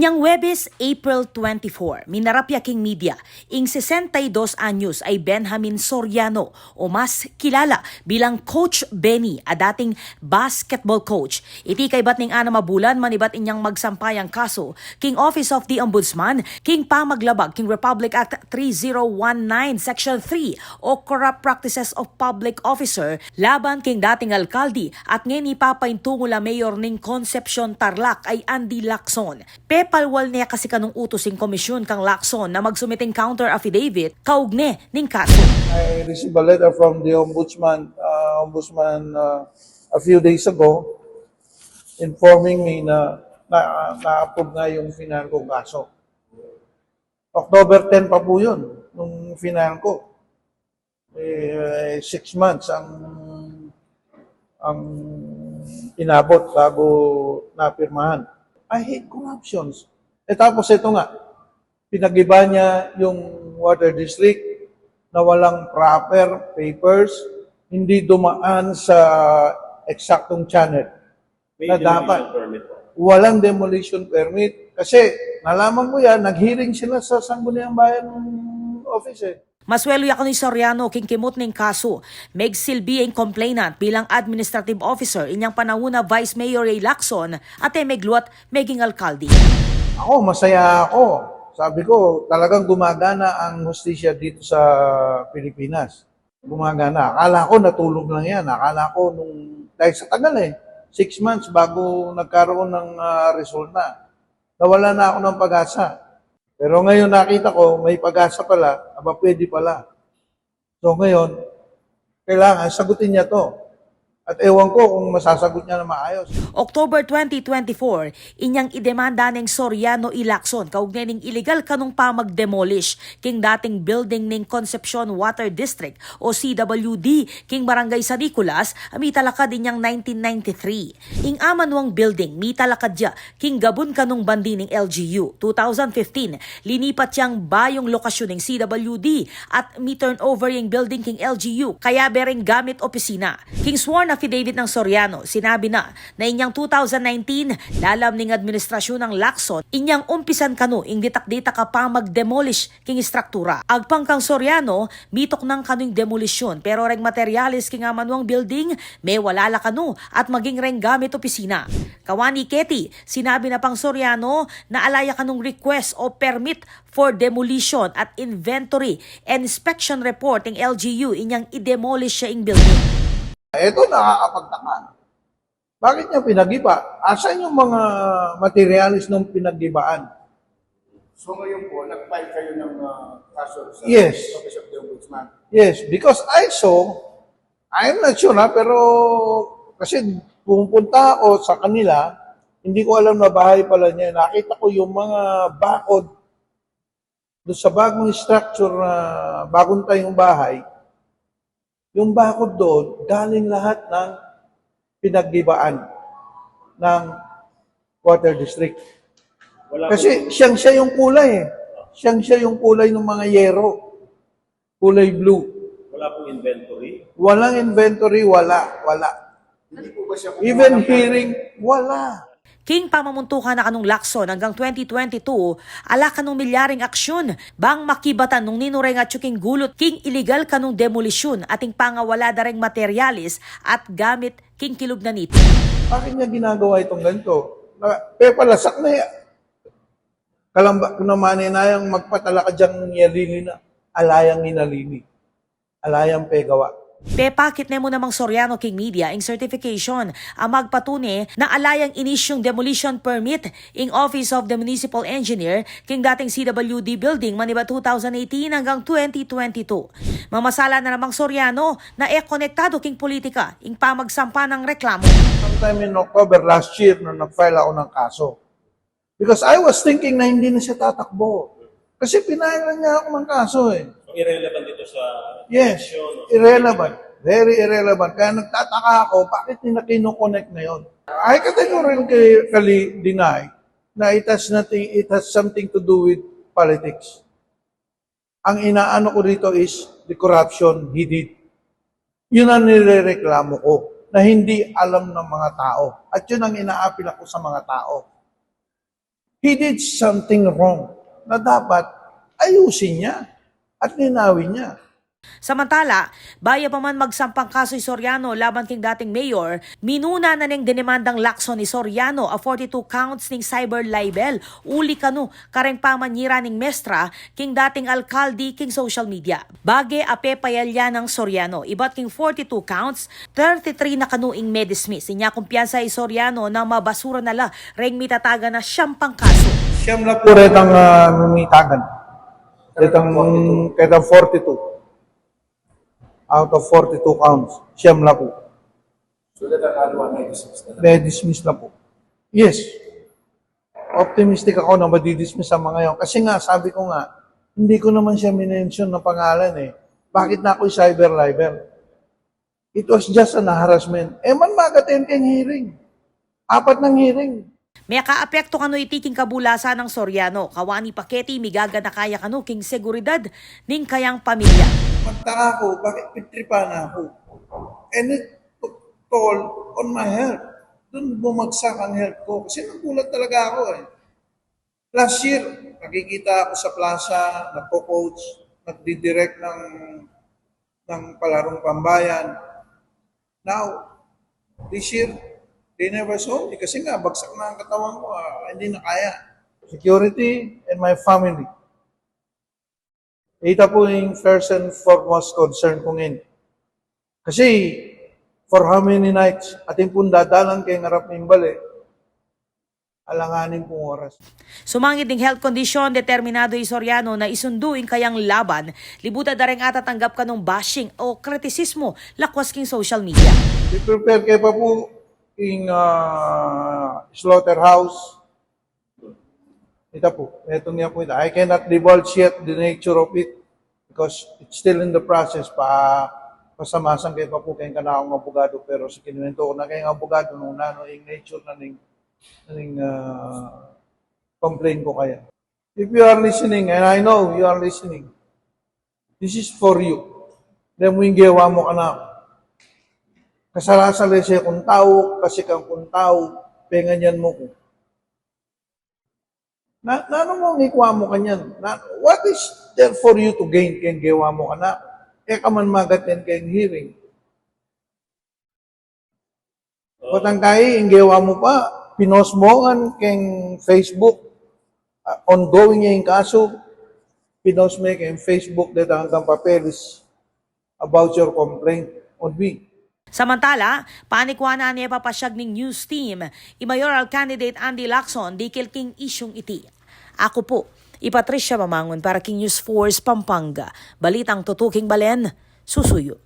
Inyang Huwebes, April 24, minarapya king media, ing 62 anyos ay Benjamin Soriano o mas kilala bilang Coach Benny, a dating basketball coach. Iti kay bat ning 6 bulan manibat inyang magsampayang kaso, king Office of the Ombudsman, king pamaglabag king Republic Act 3019 Section 3 o Corrupt Practices of Public Officer laban king dating alkalde at ngayon ipapaintungo la mayor ning Concepcion Tarlac ay Andy Lacson. Palwal niya kasi kanong utosing komisyon kang Lacson na magsumiting counter affidavit kaugne ning kaso. I received a letter from the Ombudsman a few days ago informing me na na-approve na yung final kong kaso. October 10 pa po yun, nung final ko. 6 months ang inabot bago napirmahan. I hate corruptions. Tapos ito nga, pinag-iba niya yung water district na walang proper papers, hindi dumaan sa eksaktong channel. Na dapat walang demolition permit. Kasi nalaman ko yan, nag-hearing sila sa Sangguniang Bayan office. Maswelo ya ni Soriano king kimot ning kaso. Meg silbi ang complainant bilang administrative officer inyang panahuna Vice Mayor Ray Lacson at megluat meging alkalde. Ako, masaya ako. Sabi ko, talagang gumagana ang hustisya dito sa Pilipinas. Gumagana. Akala ko natulog lang yan. Akala ko dahil sa tagal 6 months bago nagkaroon ng resulta. Nawala na ako ng pag-asa. Pero ngayon nakita ko, may pag-asa pala, pwede pala. So ngayon, kailangan sagutin niya to. At ewan ko kung masasagot niya na maayos. October 2024, inyang idemanda ng Soriano i Lacson kaugnay ning illegal kanong pamag-demolish king dating building ning Concepcion Water District o CWD king Barangay San Nicolas, mitalakad inyang 1993. Ing amanuang building mitalakad ya king gabon kanong bandi ning LGU. 2015, linipat yang bayong lokasyon ning CWD at mi-turnover yung building king LGU kaya bereng gamit opisina. King sworn affidavit ng Soriano, sinabi na inyang 2019 lalam ning administrasyon ng Lacson inyang umpisan kanu ing ditak-dita ka pa mag-demolish king istruktura. Agpang kang Soriano mitok ng kanuing demolisyon pero reng materialis king amanuang building may walala kanu at maging reng gamit opisina. Kawani Keti, sinabi na pang Soriano na alaya kanung request o permit for demolition at inventory and inspection report ng LGU inyang i-demolish siya ing building. Ito nakakapagtaka. Bakit niya pinag-iba? Asan yung mga materialis ng pinag-ibaan? So ngayon po, nag-file kayo ng kaso sa Yes. Office of the Ombudsman. Yes, because I saw, I'm not sure pero kasi pumunta ako sa kanila, hindi ko alam na bahay pala niya. Nakita ko yung mga bakod doon sa bagong structure na bagong tayong bahay. Yung bakod doon, galing lahat ng pinag-ibaan ng water district. Kasi siya yung kulay Siya yung kulay ng mga yero. Kulay blue. Wala pong inventory? Walang inventory, wala. Hindi po ba siya Even hearing, wala. King pamamuntukan na kanong Lacson hanggang 2022, ala kanong milyaring aksyon, bang makibatan nung ninureng at king gulot king illegal kanong demolisyon ating pangawala dareng materialis at gamit king kilog na nito. Bakit niya ginagawa itong ganito? Palasak na yan. Kalamba naman na yung magpatala ka diyang niyalini na alayang inalini. Alayang pegawa. Pakit nemo namang Soriano king media ing certification ang magpatune na alayang inisyong demolition permit ing Office of the Municipal Engineer king dating CWD building maniba 2018 hanggang 2022. Mamasala na namang Soriano na konektado king politika ing pamagsampa ng reklamo. Sometime in October last year na nag-file ako ng kaso. Because I was thinking na hindi na siya tatakbo. Kasi pinayaran niya ako ng kaso Irrelevant dito sa Yes, election? irrelevant. Very irrelevant. Kaya nagtataka ako, bakit nila kinoconnect ngayon? I categorically deny na it has something to do with politics. Ang inaano ko rito is the corruption he did. Yun ang nirereklamo ko na hindi alam ng mga tao. At yun ang inaapil ako sa mga tao. he did something wrong na dapat ayusin niya at linawin niya. Samantala, baya pa man magsampang kaso si Soriano laban king dating mayor, minuna na ning dinemandang lakson ni Soriano a 42 counts ning cyber libel, uli kanu kareng pamanyira ning mestra king dating alkalde king social media. Bage ape payalya ng Soriano, ibat king 42 counts, 33 na kanu ing may-dismiss. Inya kumpiyansa si Soriano na mabasura nala reng mitataga na siyang kaso. Siyam na po retang mumitagan. Ketang 42. Out of 42 counts, siyam na po. So that ang may dismiss na lang. May dismiss na po. Yes. Optimistic ako na madidismiss ang mga yun. Kasi nga, sabi ko nga, hindi ko naman siya minention na pangalan eh. Bakit na ako'y cyber libel? It was just an harassment. Man mag-attend kang hearing. 4 ng hearing. May kaapekto kanu itiking kabulasa ng Soriano, kawani paketi migaga na kaya kanu king seguridad ning kayang pamilya. Magtaka ko, bakit pitripa na ako? And it took toll on my health. Doon bumagsak ang health ko. Kasi nagulat talaga ako eh. Last year, nakikita ako sa plaza, nagpo-coach, nagdidirect ng palarong pambayan. Now, this year, they never saw me kasi nga, bagsak na ang katawan ko. Hindi na kaya. Security and my family. Ito po yung first and foremost concern ko ngayon. Kasi, for how many nights, ating pong dadalang kay ngarap ng bali, alanganin pong oras. Sumangit ning health condition, determinado yung Soriano na isunduin kayang laban, libutan na rin atatanggap ka ng bashing o kritisismo lakwas king social media. I-prepare kayo pa po yung slaughterhouse. Ito po, ito niya po ito. I cannot divulge yet the nature of it because it's still in the process pasamasang kayo pa po kayong kanaong abogado pero sa kinuwento ko na kayong abogado nung nano yung nature na ning complain ko kaya. If you are listening, and I know you are listening, this is for you. Then mo yung gawa mo ka na. Kasalasal siya kung tao, kasi kang kung tao, penganyan mo ko. Nano mo ngikwa mo kanyan? What is there for you to gain kayong gawa mo ka na? Ka man magatin kayong hearing. Watang kaya, yung gawa mo pa, pinost mo ang kayong Facebook, ongoing niya yung kaso, pinost mo kayong Facebook dito hanggang papeles about your complaint on me. Samantala, panikwana niya papasyag ning news team, i-mayoral candidate Andy Lacson, dikil king isyong iti. Ako po, Patricia Mamangon para King News Force Pampanga. Balitang tutuking balen, susuyo.